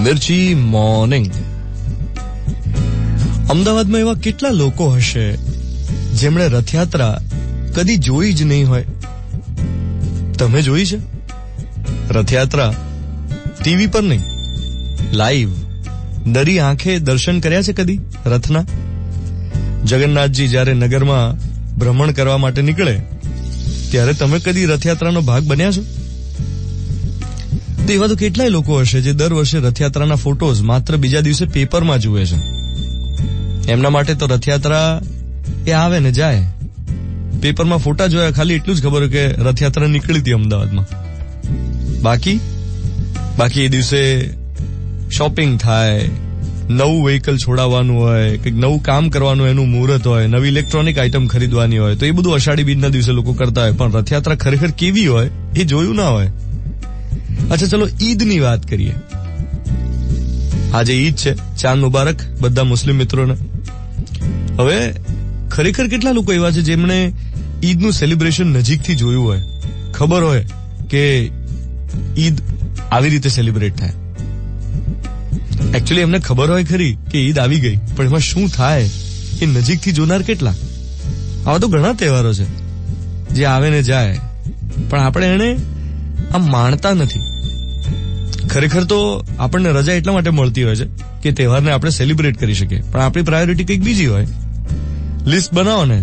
મિર્ચી morning. અમદાવાદમાં એવા કેટલા લોકો હશે જેમણે રથયાત્રા કદી જોઈ જ નહીં હોય? તમે જોઈ છે રથયાત્રા? ટીવી પર નહીં, લાઈવ નરી આંખે દર્શન કર્યા છે કદી રથના? જગન્નાથજી જ્યારે નગરમાં ભ્રમણ કરવા માટે નીકળે ત્યારે તમે કદી રથયાત્રાનો ભાગ બન્યા છો? તો એવા તો કેટલાય લોકો હશે જે દર વર્ષે રથયાત્રાના ફોટોઝ માત્ર બીજા દિવસે પેપરમાં જુએ છે. એમના માટે તો રથયાત્રા એ આવે ને જાય. પેપરમાં ફોટા જોયા, ખાલી એટલું જ ખબર કે રથયાત્રા નીકળી હતી અમદાવાદમાં. બાકી એ દિવસે શોપિંગ થાય, નવું વ્હીકલ છોડાવવાનું હોય, કંઈક નવું કામ કરવાનું એનું મુહૂર્ત હોય, નવી ઇલેક્ટ્રોનિક આઇટમ ખરીદવાની હોય, તો એ બધું અષાઢી બીજના દિવસે લોકો કરતા હોય. પણ રથયાત્રા ખરેખર કેવી હોય એ જોયું ના હોય. અચ્છા, ચલો ઈદની વાત કરીએ. આજે ઈદ છે, ચાંદ મુબારક બધા મુસ્લિમ મિત્રોને. હવે ખરેખર કેટલા લોકો એવા છે જેમણે ઈદનું સેલિબ્રેશન નજીકથી જોયું હોય, ખબર હોય કે ઈદ આવી રીતે સેલિબ્રેટ થાય. એકચ્યુઅલી એમને ખબર હોય ખરી કે ઈદ આવી ગઈ, પણ એમાં શું થાય એ નજીકથી જોનાર કેટલા? આવા તો ઘણા તહેવારો છે જે આવે ને જાય, પણ આપણે એને આમ માણતા નથી. ખરેખર તો આપણને રજા એટલા માટે મળતી હોય છે કે તહેવારને આપણે સેલિબ્રેટ કરી શકીએ, પણ આપણી પ્રાયોરિટી કંઈક બીજી હોય. લિસ્ટ બનાવો ને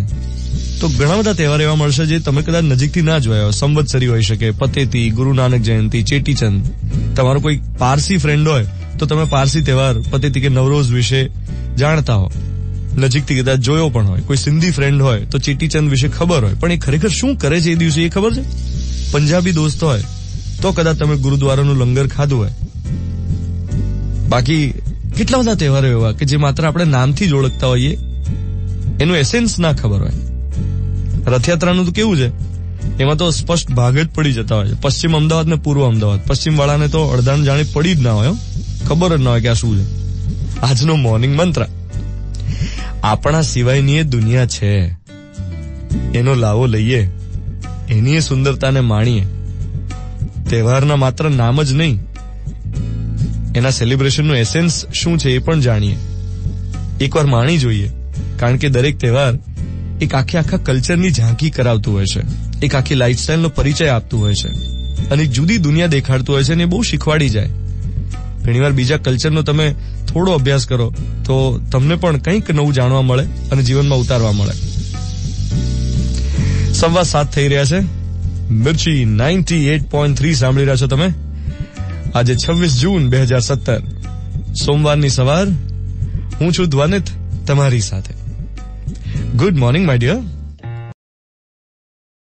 તો ઘણા બધા તહેવાર એવા મળશે જે તમે કદાચ નજીકથી ના જોયા હોય. સંવત્સરી હોઈ શકે, પતેતી, ગુરુ નાનક જયંતિ, ચેટીચંદ. તમારો કોઈ પારસી ફ્રેન્ડ હોય તો તમે પારસી તહેવાર પતેતી કે નવરોઝ વિશે જાણતા હો, નજીકથી કદાચ જોયો પણ હોય. કોઈ સિંધી ફ્રેન્ડ હોય તો ચેટીચંદ વિશે ખબર હોય, પણ એ ખરેખર શું કરે છે એ દિવસે એ ખબર છે? પંજાબી દોસ્ત હોય તો કદાચ તમે ગુરુદ્વારાનું લંગર ખાધું હોય. બાકી કેટલા બધા તહેવારો એવા કે જે માત્ર આપણે નામથી જ ઓળખતા હોઈએ, એનું એસેન્સ ના ખબર હોય. રથયાત્રાનું તો કેવું છે, એમાં તો સ્પષ્ટ ભાગ જ પડી જતા હોય છે. પશ્ચિમ અમદાવાદ ને પૂર્વ અમદાવાદ. પશ્ચિમ વાળાને તો અડધાને જાણે પડી જ ના હોય, ખબર જ ના હોય કે આ શું છે. આજનો મોર્નિંગ મંત્ર: આપણા સિવાયની એ દુનિયા છે, એનો લાવો લઈએ, એની એ સુંદરતાને માણીએ. તહેવારના માત્ર નામ જ નહીં, એના સેલિબ્રેશનનું એસેન્સ શું છે એ પણ જાણીએ. એકવાર માણી જોઈએ, કારણ કે દરેક તહેવાર એક આખા કલ્ચરની ઝાંકી કરાવતું હોય છે, એક આખી લાઈફસ્ટાઈલનો પરિચય આપતું હોય છે, અને એક જુદી દુનિયા દેખાડતું હોય છે, અને એ બહુ શીખવાડી જાય. ઘણીવાર બીજા કલ્ચરનો તમે થોડો અભ્યાસ કરો તો તમને પણ કંઈક નવું જાણવા મળે અને જીવનમાં ઉતારવા મળે. 7:15 થઈ રહ્યા છે. મિર્ચી 98.3 સાંભળી રહ્યા છો તમે. આજે 26 જૂન 2017 સોમવારની સવાર. હું છું ધ્વનિત તમારી સાથે. Good morning my dear.